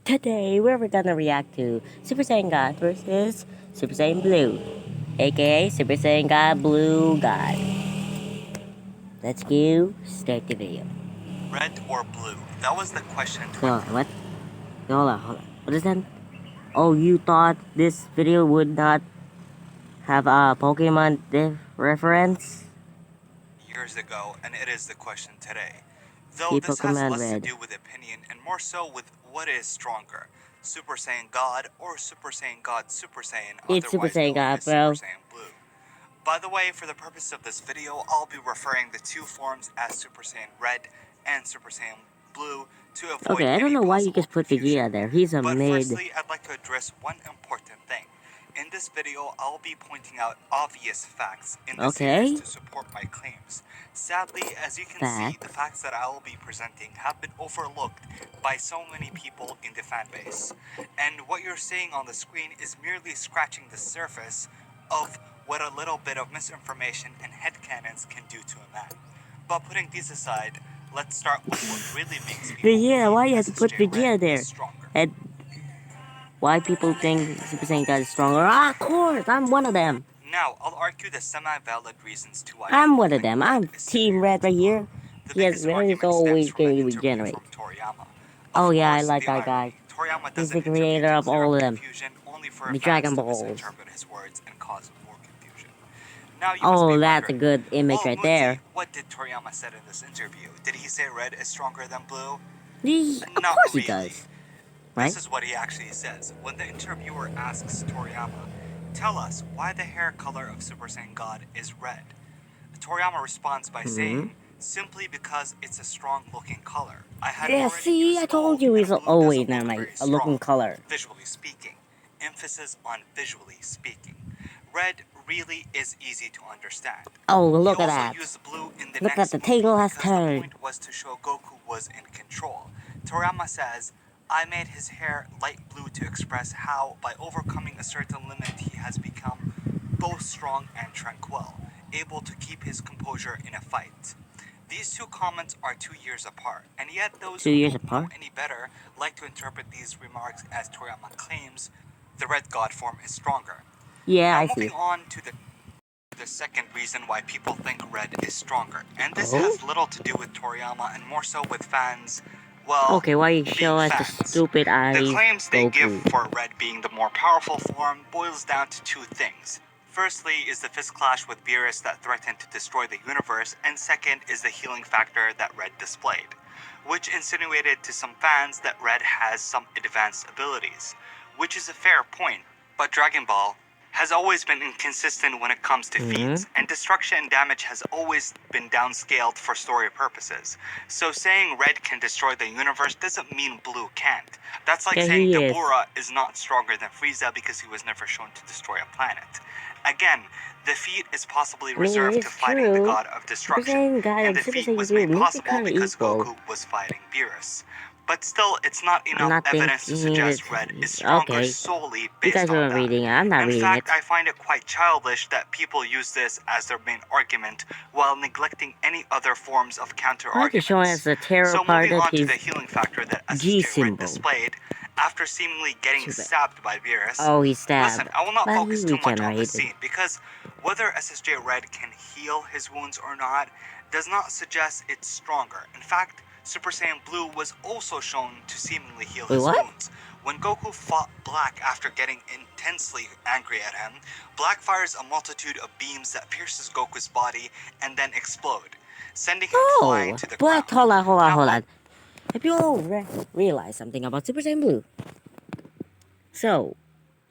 Today we're gonna react to Super Saiyan God versus Super Saiyan Blue, aka Super Saiyan God Blue God. Let's go start the video. Red or blue? That was the question in So 20. what? Hold on. What is that? Oh, you thought this video would not have a Pokemon reference? years ago, and it is the question today. Though See this has Pokemon less to Red. do with opinion and more so with what is stronger, Super Saiyan God or Super Saiyan God Super Saiyan, It's Super otherwise Saiyan known God, as Super bro. Saiyan Blue. By the way, for the purpose of this video, I'll be referring the two forms as Super Saiyan Red and Super Saiyan Blue to avoid Okay, I don't any know why you possible just put confusion. Vegeta there. He's a But mid. firstly, I'd like to address one important thing. In this video, I'll be pointing out obvious facts in the series Okay. to support my claims. Sadly, as you can see, the Facts. facts that I will be presenting have been overlooked by so many people in the fanbase. And what you're seeing on the screen is merely scratching the surface of what a little bit of misinformation and headcanons can do to a man. But putting these aside, let's start with what really makes people Vegeta, why believe you have to put SSJ Red Vegeta there? is stronger. And why people think Super Saiyan God is stronger? Ah, of course, I'm one of them. Now, I'll argue the semi-valid reasons to why I'm people one of think them. Red I'm is Team superior Red to right Blue. here. The He has biggest very argument stems always from an going to interview regenerate. from Toriyama. Oh Of yeah, I course, like the that guy. irony. Toriyama He's does an the interview creator to of clear all up of them. confusion only for The fans Dragon to Balls. misinterpret his words and cause more confusion. Now you must be Oh, that's a wondering, good image well, right Moonsy, there. what did Toriyama said in this interview? Did he say Red is stronger than Blue? Of Not course he really. does, This right? is what he actually says. When the interviewer asks Toriyama, tell us why the hair color of Super Saiyan God is red. Toriyama responds by Hmm. saying, simply because it's a strong looking color. I had Yeah, already see, I used told gold, you he's and a, blue oh wait, doesn't never look mind. very A looking strong, color. visually speaking. Emphasis on visually speaking. Red really is easy to understand. Oh, He look at also that. used blue in the Look at next the movie table has because the turned. point was to show Goku was in control. Toriyama says, I made his hair light blue to express how, by overcoming a certain limit, he has become both strong and tranquil, able to keep his composure in a fight. These two comments are 2 years apart, and yet those 2 who years don't know apart? any better like to interpret these remarks as Toriyama claims the Red God form is stronger. Yeah, Now I moving see. on to the second reason why people think Red is stronger, and this Oh? has little to do with Toriyama and more so with fans, well, Okay, why you being show us the fans. stupid The eyes claims they give Goku? for Red being the more powerful form boils down to two things. Firstly is the fist clash with Beerus that threatened to destroy the universe, and second is the healing factor that Red displayed, which insinuated to some fans that Red has some advanced abilities, which is a fair point, but Dragon Ball has always been inconsistent when it comes to feats, and destruction and damage has always been downscaled for story purposes. So saying Red can destroy the universe doesn't mean Blue can't. That's like Yeah, saying he is. Dabura is not stronger than Frieza because he was never shown to destroy a planet. Again, the feat is possibly reserved to it's fighting the true. god of Super destruction, Saiyan God and and the Super feat Saiyan was Blue made may be possible kind of because equal. Goku was fighting Beerus. But still, it's not I'm enough not evidence to thinking it. suggest Red is stronger Okay, solely you based guys on are that. reading it. I'm not In reading fact, it. I find it quite childish that people use this as their main argument while neglecting any other forms of counter Why are you showing us arguments. the terror So part moving of on to his the healing factor that G SSJ Red symbol? displayed, after seemingly getting Too bad. stabbed by Beerus. Oh, he stabbed. Listen, I will not But focus he too much on this regenerated. scene because whether SSJ Red can heal his wounds or not does not suggest it's stronger. In fact, Super Saiyan Blue was also shown to seemingly heal Wait, his what? wounds. When Goku fought Black after getting intensely angry at him, Black fires a multitude of beams that pierces Goku's body and then explode, sending him flying Oh, to the but ground. hold on, Now, hold on. Have you all realized something about Super Saiyan Blue? So,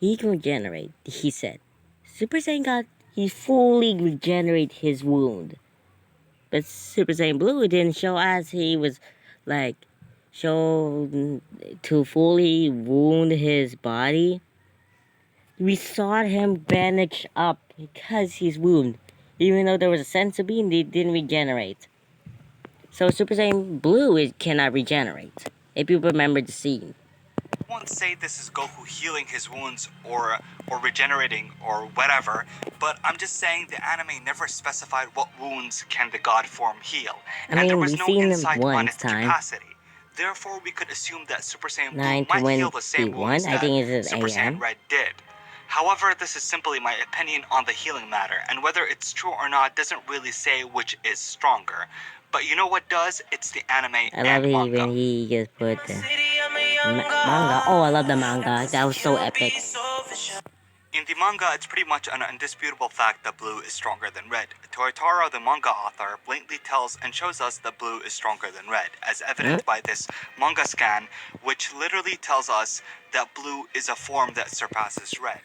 he can regenerate, he said. Super Saiyan God, he fully regenerate his wound. But Super Saiyan Blue didn't show us he was, like, shown to fully wound his body. We saw him bandage up because he's wounded. Even though there was a sense of being, they didn't regenerate. So Super Saiyan Blue cannot regenerate. If you remember the scene. I won't say this is Goku healing his wounds or regenerating or whatever, but I'm just saying the anime never specified what wounds can the god form heal, I and there mean, was we've no seen him insight on once its time. capacity. Therefore, we could assume that Super Saiyan Blue might heal the same 9:21. wounds I that think it's Super Saiyan AM. Red did. However, this is simply my opinion on the healing matter, and whether it's true or not doesn't really say which is stronger. But you know what does? It's the anime I and love when manga. he just put the manga. Oh, I love the manga. That was so epic. In the manga, it's pretty much an undisputable fact that Blue is stronger than Red. Toyotaro, the manga author, blatantly tells and shows us that Blue is stronger than Red, as evident by this manga scan, which literally tells us that Blue is a form that surpasses Red.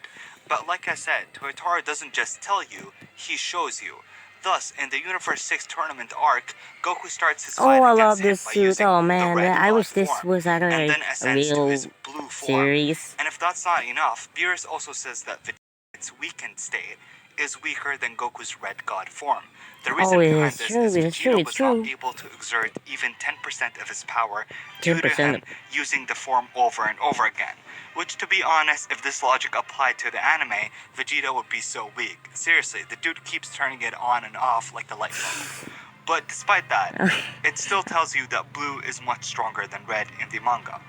But like I said, Toyotaro doesn't just tell you, he shows you. Thus, in the Universe 6 tournament arc, Goku starts his Oh, fight I against love him this by suit. using Oh the man, Red I God wish this form, was and actually then a ascends to real his blue form. series. And if that's not enough, Beerus also says that Vegeta's weakened state is weaker than Goku's Red God form. The reason behind this is Vegeta was not able to exert even 10% of his power due to 10% him using the form over and over again. Which, to be honest, if this logic applied to the anime, Vegeta would be so weak. Seriously, the dude keeps turning it on and off like the light bulb. But despite that, it still tells you that Blue is much stronger than Red in the manga.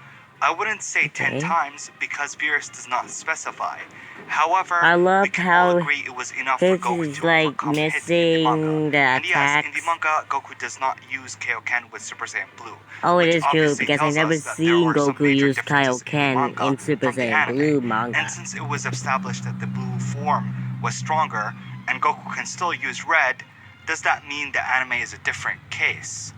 I wouldn't say 10 times because Beerus does not specify. However, I love we can how all agree it was enough for his Goku is to like overcome hit in the missing manga. the And yes, in the attacks. manga, Goku does not use Kaioken with Super Saiyan Blue. Oh, it which is true obviously because I tells never us that there seen are some Goku major use differences in the Kaioken manga in Super from the Saiyan anime. Blue manga. And since it was established that the Blue form was stronger and Goku can still use Red, does that mean the anime is a different case?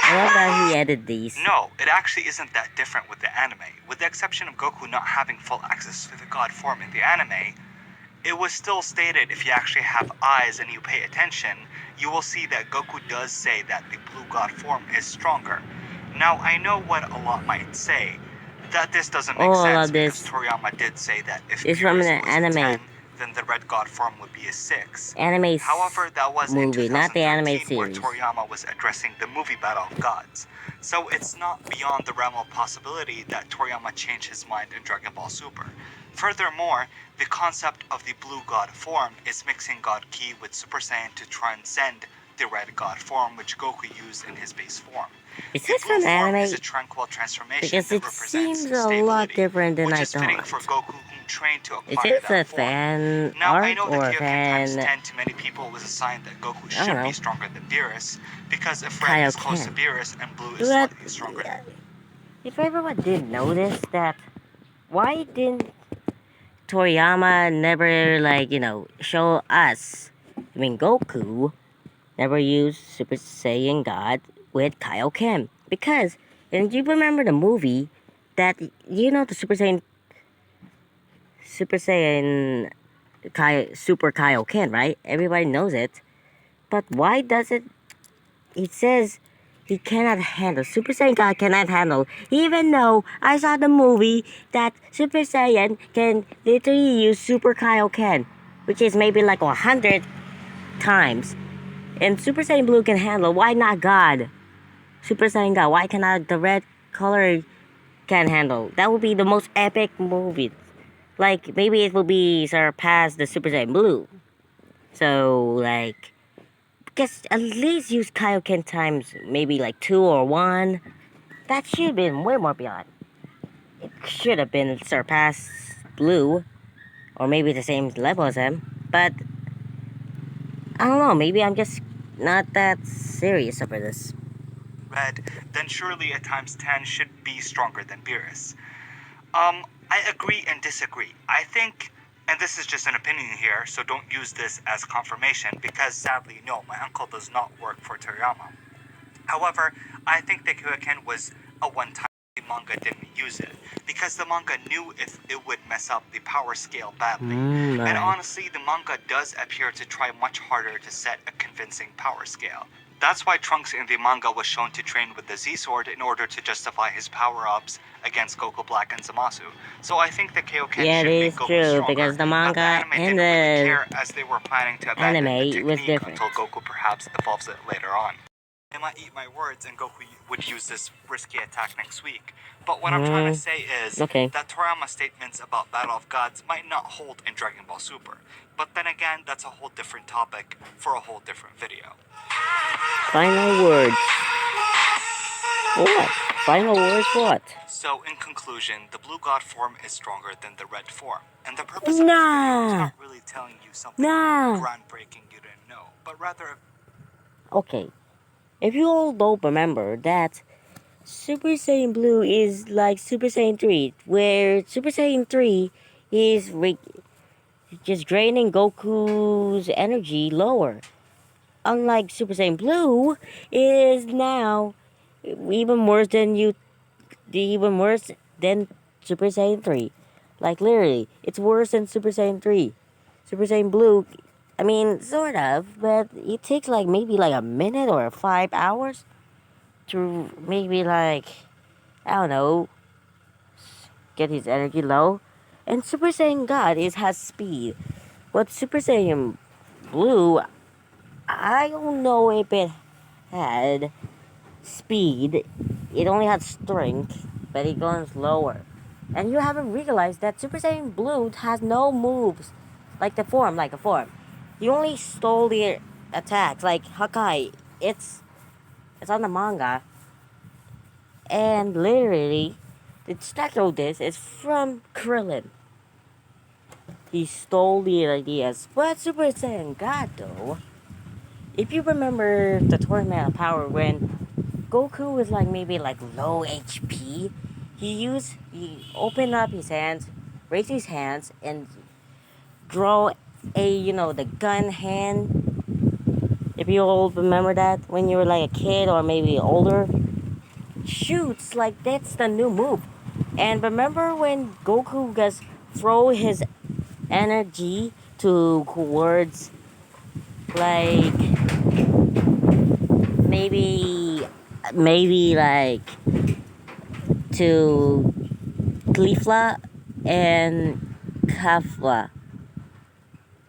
I love that he added these. No, it actually isn't that different with the anime. With the exception of Goku not having full access to the God form in the anime, it was still stated if you actually have eyes and you pay attention, you will see that Goku does say that the Blue God form is stronger. Now, I know what a lot might say, that this doesn't make Oh, I sense love because this. Toriyama did say that if It's from Beerus an was anime. a 10, then the Red God form would be a 6. Anime However, that was movie, in not the anime 2013 where series. Toriyama was addressing the movie Battle of Gods. So it's not beyond the realm of possibility that Toriyama changed his mind in Dragon Ball Super. Furthermore, the concept of the Blue God form is mixing God Ki with Super Saiyan to transcend the Red God form which Goku used in his base form. Is The this blue from form anime? is a tranquil transformation Because that it represents seems a lot stability, different than which I is fitting thought. for Goku whom trained to Is acquire this that a form. fan Now, I art know that or a Kaioken times fan? 10 to many people was a sign that Goku I don't should know. be stronger than Beerus, because if Red is close to Kaioken. Beerus and Blue is But slightly stronger. if everyone did notice that, why didn't Toriyama never show us? I mean, Goku never used Super Saiyan God with Kaioken because, and you remember the movie that the Super Saiyan Super Kaioken, right? Everybody knows it. But why does it? It says he cannot handle. Super Saiyan God cannot handle. Even though I saw the movie that Super Saiyan can literally use Super Kaioken, which is maybe like 100 times. And Super Saiyan Blue can handle. Why not God? Super Saiyan God. Why cannot the red color can handle? That would be the most epic movie. Like maybe it will be surpass the Super Saiyan Blue. So just at least use Kaioken times maybe like 2 or 1. That should have been way more beyond. It should have been surpassed Blue, or maybe the same level as him. But I don't know. Maybe I'm just not that serious over this. Red, then surely a times 10 should be stronger than Beerus. I agree and disagree. I think, and this is just an opinion here, so don't use this as confirmation, because sadly, no, my uncle does not work for Toriyama. However, I think the Kaioken was a one-time. The manga didn't use it because the manga knew if it would mess up the power scale badly. And Right. honestly, the manga does appear to try much harder to set a convincing power scale. That's why Trunks in the manga was shown to train with the Z-Sword in order to justify his power-ups against Goku Black and Zamasu. So I think the Kaioken Yeah, should it make is Goku true stronger, because the but manga the anime and didn't really the care as they were planning to abandon anime the was technique different. until Goku perhaps evolves it later on. I might eat my words and Goku would use this risky attack next week. But what I'm trying to say is Okay. that Toriyama's statements about Battle of Gods might not hold in Dragon Ball Super. But then again, that's a whole different topic for a whole different video. Final words. What? Final words what? So, in conclusion, the blue god form is stronger than the red form. And the purpose of this video is not really telling you something groundbreaking you didn't know, but rather... Okay. If you all don't remember that Super Saiyan Blue is like Super Saiyan 3, where Super Saiyan 3 is just draining Goku's energy lower. Unlike Super Saiyan Blue, is now even worse than Super Saiyan 3. Like literally, it's worse than Super Saiyan 3. Super Saiyan Blue, I mean, sort of, but it takes like maybe like a minute or 5 hours to maybe like, I don't know, get his energy low. And Super Saiyan God has speed. But Super Saiyan Blue, I don't know if it had speed. It only had strength, but it goes lower. And you haven't realized that Super Saiyan Blue has no moves like a form. He only stole the attacks like Hakai. It's on the manga. And literally, the Stackro disc is from Krillin. He stole the ideas. But Super Saiyan God though, if you remember the Tournament of Power when Goku was like maybe like low HP, he opened up his hands, raised his hands, and draw the gun hand. If you all remember that when you were like a kid or maybe older, shoots like that's the new move. And remember when Goku just throw his energy towards like maybe like to Glifla and Kafla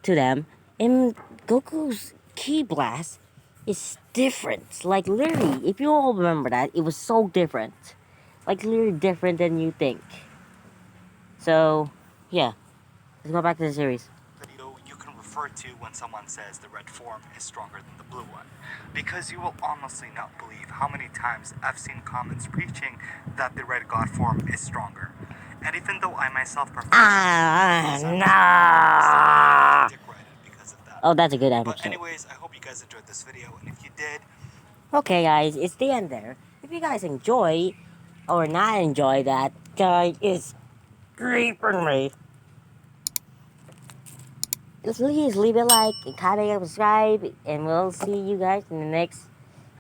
to them. And Goku's Ki Blast is different. Like literally, if you all remember that, it was so different. Like literally different than you think. So, yeah. Let's go back to the series. Video you can refer to when someone says the red form is stronger than the blue one. Because you will honestly not believe how many times I've seen comments preaching that the red god form is stronger. And even though I myself prefer Nah. Dick Red because of that. Oh, that's a good But episode. anyways, I hope you guys enjoyed this video, and if you did, Okay, guys, it's the end there. If you guys enjoy or not enjoy that, guys, is creeping me. Please leave a like and comment and subscribe, and we'll see you guys in the next